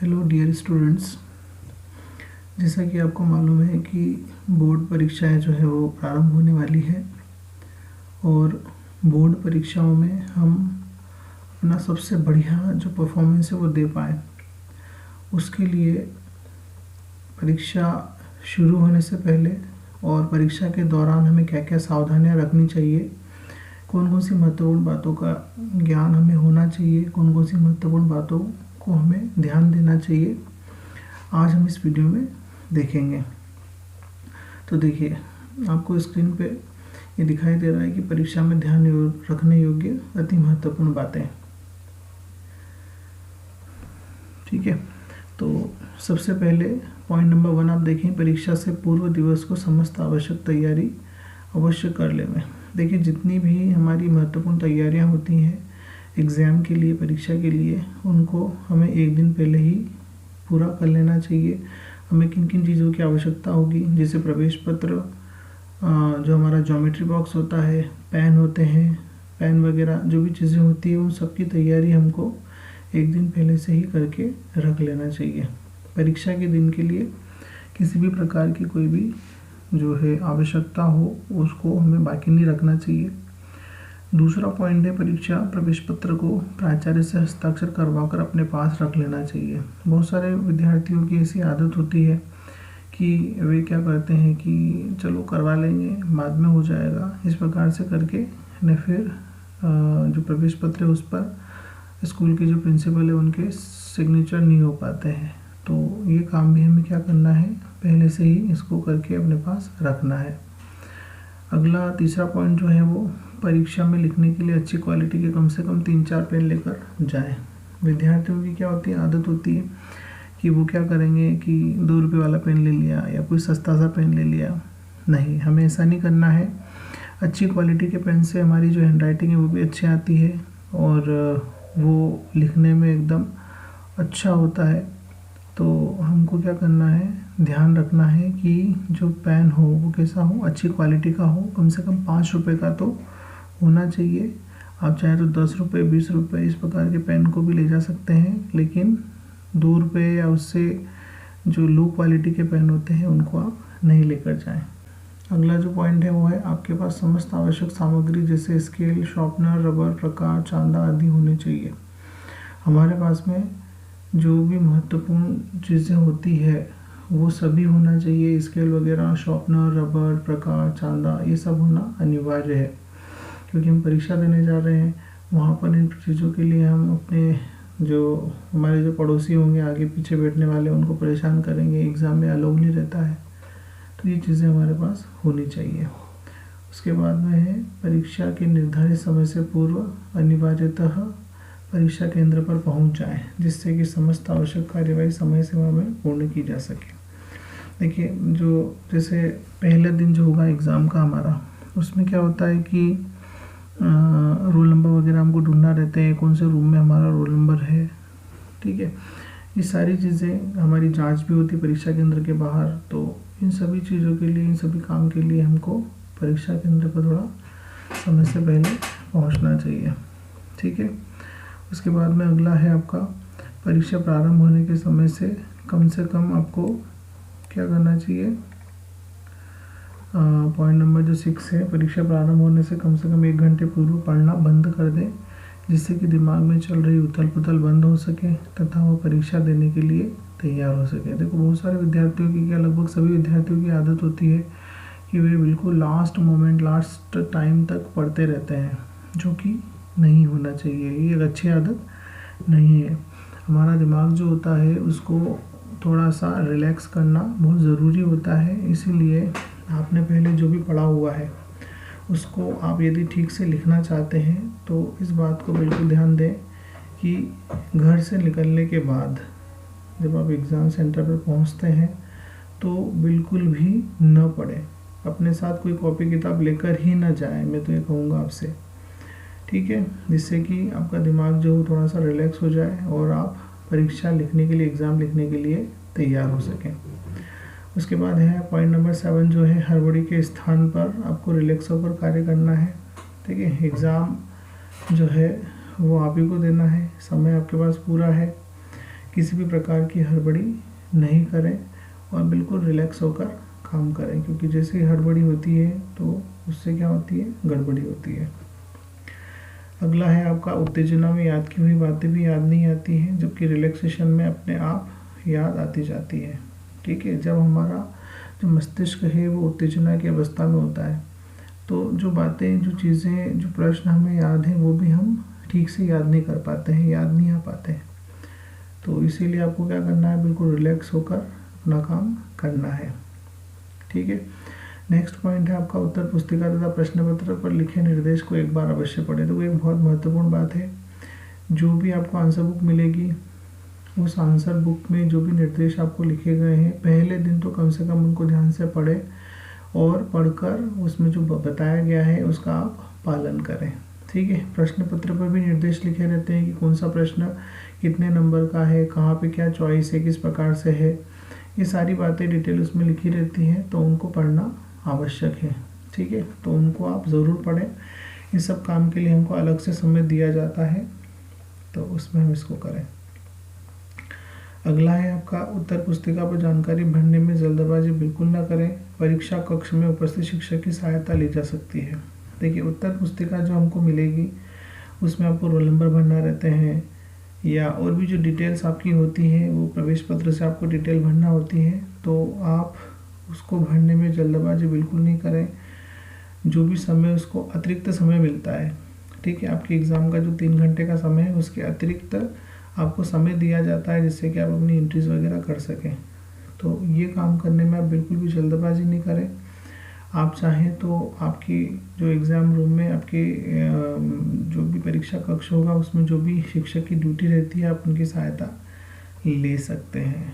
Hello dear students, जैसा कि आपको मालूम है कि बोर्ड परीक्षाएं जो है वो प्रारंभ होने वाली है और बोर्ड परीक्षाओं में हम अपना सबसे बढ़िया जो परफॉर्मेंस है वो दे पाएँ। उसके लिए परीक्षा शुरू होने से पहले और परीक्षा के दौरान हमें क्या क्या सावधानियां रखनी चाहिए, कौन कौन सी महत्वपूर्ण बातों का ज्ञान हमें होना चाहिए, कौन कौन सी महत्वपूर्ण बातों को हमें ध्यान देना चाहिए, आज हम इस वीडियो में देखेंगे। तो देखिए, आपको स्क्रीन पे ये दिखाई दे रहा है कि परीक्षा में ध्यान रखने योग्य अति महत्वपूर्ण बातें। ठीक है, तो सबसे पहले पॉइंट नंबर 1 आप देखें, परीक्षा से पूर्व दिवस को समस्त आवश्यक तैयारी अवश्य कर लें। देखिए, जितनी भी हमारी महत्वपूर्ण तैयारियां होती हैं एग्ज़ाम के लिए, परीक्षा के लिए, उनको हमें एक दिन पहले ही पूरा कर लेना चाहिए। हमें किन किन चीज़ों की आवश्यकता होगी, जैसे प्रवेश पत्र, जो हमारा ज्योमेट्री बॉक्स होता है, पेन होते हैं, पेन वगैरह जो भी चीज़ें होती है उन सब की तैयारी हमको एक दिन पहले से ही करके रख लेना चाहिए। परीक्षा के दिन के लिए किसी भी प्रकार की कोई भी जो है आवश्यकता हो उसको हमें बाकी नहीं रखना चाहिए। दूसरा पॉइंट है, परीक्षा प्रवेश पत्र को प्राचार्य से हस्ताक्षर करवाकर अपने पास रख लेना चाहिए। बहुत सारे विद्यार्थियों की ऐसी आदत होती है कि वे क्या करते हैं कि चलो करवा लेंगे, बाद में हो जाएगा, इस प्रकार से करके न फिर जो प्रवेश पत्र है उस पर स्कूल के जो प्रिंसिपल है उनके सिग्नेचर नहीं हो पाते हैं। तो ये काम भी हमें क्या करना है, पहले से ही इसको करके अपने पास रखना है। अगला तीसरा पॉइंट जो है वो, परीक्षा में लिखने के लिए अच्छी क्वालिटी के कम से कम 3-4 पेन लेकर जाएं। विद्यार्थियों की क्या होती है, आदत होती है कि वो क्या करेंगे कि 2 रुपये वाला पेन ले लिया या कोई सस्ता सा पेन ले लिया। नहीं, हमें ऐसा नहीं करना है। अच्छी क्वालिटी के पेन से हमारी जो हैंडराइटिंग है वो भी अच्छी आती है और वो लिखने में एकदम अच्छा होता है। तो हमको क्या करना है, ध्यान रखना है कि जो पेन हो वो कैसा हो, अच्छी क्वालिटी का हो, कम से कम 5 रुपये का तो होना चाहिए। आप चाहे तो 10 रुपये, 20 रुपये इस प्रकार के पेन को भी ले जा सकते हैं, लेकिन 2 रुपये या उससे जो लो क्वालिटी के पेन होते हैं उनको आप नहीं लेकर जाएं। अगला जो पॉइंट है वो है, आपके पास समस्त आवश्यक सामग्री जैसे स्केल, शार्पनर, रबर, प्रकार, चांदा आदि होने चाहिए। हमारे पास में जो भी महत्वपूर्ण चीज़ें होती है वो सभी होना चाहिए। स्केल वगैरह, शार्पनर, रबर, प्रकार, चांदा, ये सब होना अनिवार्य है, क्योंकि हम परीक्षा देने जा रहे हैं। वहाँ पर इन चीज़ों के लिए हम अपने जो हमारे जो पड़ोसी होंगे, आगे पीछे बैठने वाले, उनको परेशान करेंगे, एग्ज़ाम में अलाउ नहीं रहता है। तो ये चीज़ें हमारे पास होनी चाहिए। उसके बाद में है, परीक्षा के निर्धारित समय से पूर्व अनिवार्यतः परीक्षा केंद्र पर पहुंच जाएं, जिससे कि समस्त आवश्यक कार्यवाही समय सीमा में पूर्ण की जा सके। देखिए, जो जैसे पहले दिन जो होगा एग्ज़ाम का हमारा, उसमें क्या होता है कि रोल नंबर वगैरह हमको ढूंढना रहते हैं, कौन से रूम में हमारा रोल नंबर है। ठीक है, ये सारी चीज़ें हमारी जांच भी होती है परीक्षा केंद्र के बाहर। तो इन सभी चीज़ों के लिए, इन सभी काम के लिए हमको परीक्षा केंद्र पर थोड़ा समय से पहले पहुंचना चाहिए। ठीक है, उसके बाद में अगला है आपका, परीक्षा प्रारंभ होने के समय से कम आपको क्या करना चाहिए। पॉइंट नंबर जो 6 है, परीक्षा प्रारंभ होने से कम 1 घंटे पूर्व पढ़ना बंद कर दें, जिससे कि दिमाग में चल रही उथल पुथल बंद हो सके तथा वो परीक्षा देने के लिए तैयार हो सके। देखो, बहुत सारे विद्यार्थियों की, क्या लगभग सभी विद्यार्थियों की आदत होती है कि वे बिल्कुल लास्ट मोमेंट, लास्ट टाइम तक पढ़ते रहते हैं, जो कि नहीं होना चाहिए। ये एक अच्छी आदत नहीं है। हमारा दिमाग जो होता है उसको थोड़ा सा रिलैक्स करना बहुत ज़रूरी होता है। इसीलिए आपने पहले जो भी पढ़ा हुआ है उसको आप यदि ठीक से लिखना चाहते हैं तो इस बात को बिल्कुल ध्यान दें कि घर से निकलने के बाद जब आप एग्ज़ाम सेंटर पर पहुंचते हैं तो बिल्कुल भी न पढ़ें। अपने साथ कोई कॉपी किताब लेकर ही ना जाएं, मैं तो ये कहूँगा आपसे। ठीक है, जिससे कि आपका दिमाग जो हो थोड़ा सा रिलैक्स हो जाए और आप परीक्षा लिखने के लिए, एग्ज़ाम लिखने के लिए तैयार हो सकें। उसके बाद है पॉइंट नंबर 7 जो है, हड़बड़ी के स्थान पर आपको रिलैक्स होकर कार्य करना है। ठीक है, एग्ज़ाम जो है वो आप ही को देना है, समय आपके पास पूरा है। किसी भी प्रकार की हड़बड़ी नहीं करें और बिल्कुल रिलैक्स होकर काम करें, क्योंकि जैसे ही हड़बड़ी होती है तो उससे क्या होती है, गड़बड़ी होती है। अगला है आपका उत्तेजना में याद की हुई बातें भी याद नहीं आती हैं, जबकि रिलैक्सेशन में अपने आप याद आती जाती है। ठीक है, जब हमारा जो मस्तिष्क है वो उत्तेजना की अवस्था में होता है तो जो बातें, जो चीज़ें, जो प्रश्न हमें याद हैं वो भी हम ठीक से याद नहीं कर पाते हैं, याद नहीं आ पाते हैं। तो इसीलिए आपको क्या करना है, बिल्कुल रिलैक्स होकर अपना काम करना है। ठीक है, नेक्स्ट पॉइंट है आपका उत्तर पुस्तिका तथा प्रश्न पत्र पर लिखे निर्देश को एक बार अवश्य पढ़ें। तो एक बहुत महत्वपूर्ण बात है, जो भी आपको आंसर बुक मिलेगी उस आंसर बुक में जो भी निर्देश आपको लिखे गए हैं पहले दिन तो कम से कम उनको ध्यान से पढ़ें और पढ़कर उसमें जो बताया गया है उसका आप पालन करें। ठीक है, प्रश्न पत्र पर भी निर्देश लिखे रहते हैं कि कौन सा प्रश्न कितने नंबर का है, कहाँ पे क्या चॉइस है, किस प्रकार से है, ये सारी बातें डिटेल उसमें लिखी रहती हैं, तो उनको पढ़ना आवश्यक है। ठीक है, तो उनको आप ज़रूर पढ़ें। इस सब काम के लिए हमको अलग से समय दिया जाता है, तो उसमें हम इसको करें। अगला है आपका उत्तर पुस्तिका पर जानकारी भरने में जल्दबाजी बिल्कुल ना करें। परीक्षा कक्ष में उपस्थित शिक्षक की सहायता ली जा सकती है। देखिए, उत्तर पुस्तिका जो हमको मिलेगी उसमें आपको रोल नंबर भरना रहते हैं या और भी जो डिटेल्स आपकी होती है वो प्रवेश पत्र से आपको डिटेल भरना होती है, तो आप उसको भरने में जल्दबाजी बिल्कुल नहीं करें। जो भी समय, उसको अतिरिक्त समय मिलता है, ठीक है, आपके एग्ज़ाम का जो 3 घंटे का समय है उसके अतिरिक्त आपको समय दिया जाता है जिससे कि आप अपनी एंट्रीज वगैरह कर सकें। तो ये काम करने में आप बिल्कुल भी जल्दबाजी नहीं करें। आप चाहें तो आपकी जो एग्ज़ाम रूम में आपके जो भी परीक्षा कक्ष होगा उसमें जो भी शिक्षक की ड्यूटी रहती है आप उनकी सहायता ले सकते हैं।